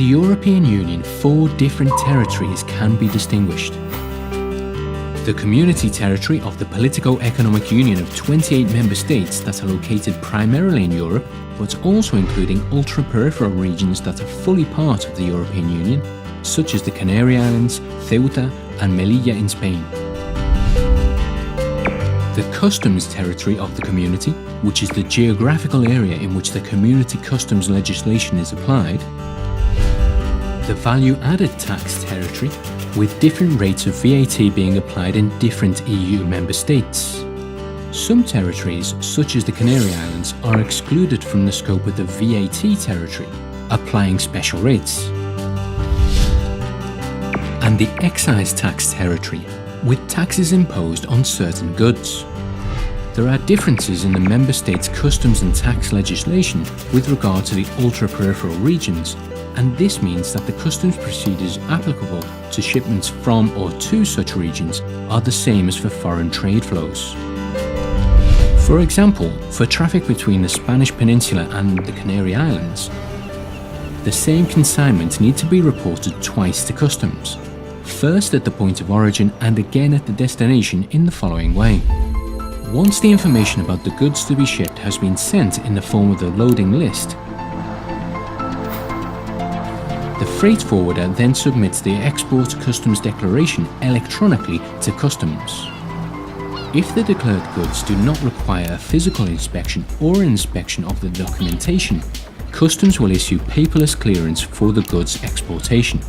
European Union, 4 different territories can be distinguished. The Community Territory of the Politico-Economic Union of 28 member states that are located primarily in Europe, but also including ultra-peripheral regions that are fully part of the European Union, such as the Canary Islands, Ceuta and Melilla in Spain. The Customs Territory of the Community, which is the geographical area in which the Community Customs legislation is applied. The Value-Added Tax Territory, with different rates of VAT being applied in different EU member states. Some territories, such as the Canary Islands, are excluded from the scope of the VAT territory, applying special rates. And the Excise Tax Territory, with taxes imposed on certain goods. There are differences in the member states' customs and tax legislation with regard to the ultra-peripheral regions, and this means that the customs procedures applicable to shipments from or to such regions are the same as for foreign trade flows. For example, for traffic between the Spanish Peninsula and the Canary Islands, the same consignment needs to be reported twice to customs, first at the point of origin and again at the destination in the following way. Once the information about the goods to be shipped has been sent in the form of the loading list, the freight forwarder then submits the export customs declaration electronically to customs. If the declared goods do not require a physical inspection or inspection of the documentation, customs will issue paperless clearance for the goods exportation.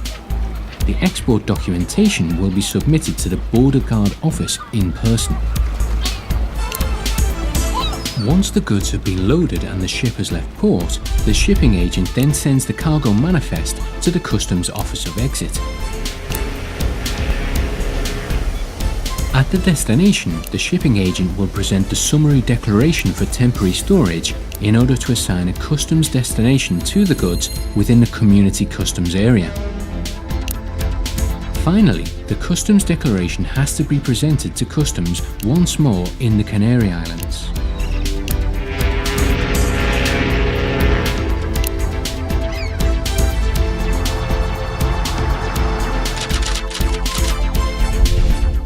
The export documentation will be submitted to the Border Guard Office in person. Once the goods have been loaded and the ship has left port, the shipping agent then sends the cargo manifest to the Customs Office of Exit. At the destination, the shipping agent will present the summary declaration for temporary storage in order to assign a customs destination to the goods within the community customs area. Finally, the customs declaration has to be presented to customs once more in the Canary Islands.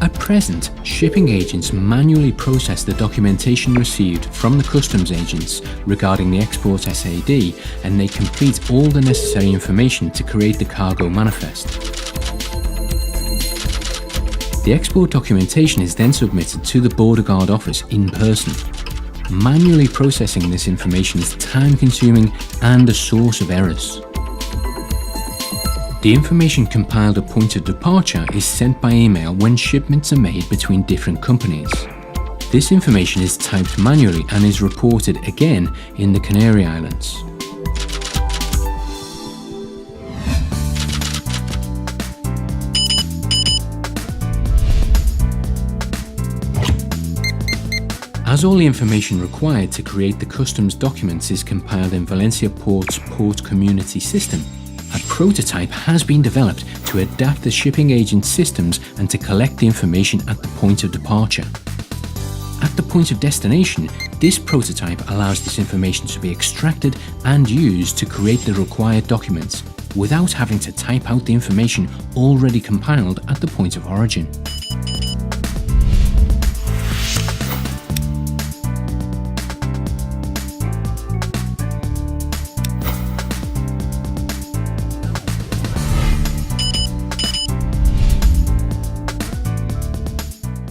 At present, shipping agents manually process the documentation received from the customs agents regarding the export SAD, and they complete all the necessary information to create the cargo manifest. The export documentation is then submitted to the Border Guard Office in person. Manually processing this information is time-consuming and a source of errors. The information compiled at point of departure is sent by email when shipments are made between different companies. This information is typed manually and is reported again in the Canary Islands. As all the information required to create the customs documents is compiled in Valencia Port's Port Community System, a prototype has been developed to adapt the shipping agent's systems and to collect the information at the point of departure. At the point of destination, this prototype allows this information to be extracted and used to create the required documents without having to type out the information already compiled at the point of origin.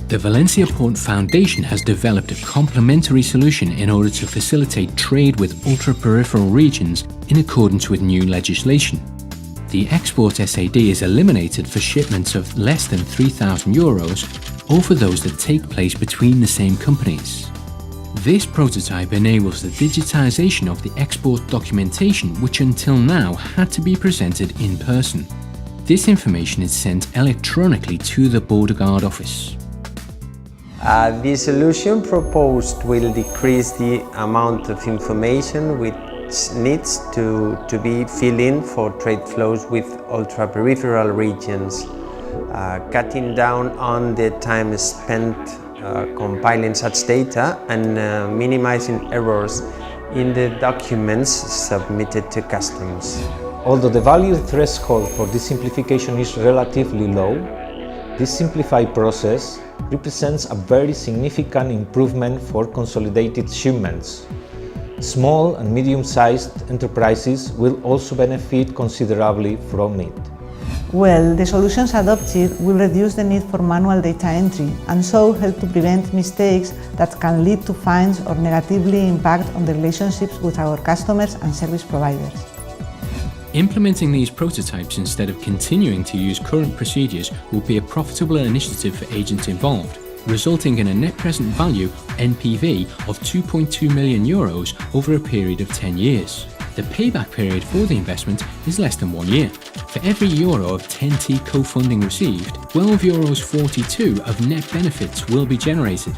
The Valencia Port Foundation has developed a complementary solution in order to facilitate trade with ultra-peripheral regions in accordance with new legislation. The export SAD is eliminated for shipments of less than €3,000 or for those that take place between the same companies. This prototype enables the digitization of the export documentation, which until now had to be presented in person. This information is sent electronically to the Border Guard Office. The solution proposed will decrease the amount of information which needs to be filled in for trade flows with ultra-peripheral regions, cutting down on the time spent compiling such data and minimizing errors in the documents submitted to customs. Although the value threshold for this simplification is relatively low, this simplified process represents a very significant improvement for consolidated shipments. Small and medium-sized enterprises will also benefit considerably from it. Well, the solutions adopted will reduce the need for manual data entry and so help to prevent mistakes that can lead to fines or negatively impact on the relationships with our customers and service providers. Implementing these prototypes instead of continuing to use current procedures will be a profitable initiative for agents involved, resulting in a net present value (NPV) of €2.2 million over a period of 10 years. The payback period for the investment is less than 1 year. For every euro of 10T co-funding received, €12.42 of net benefits will be generated.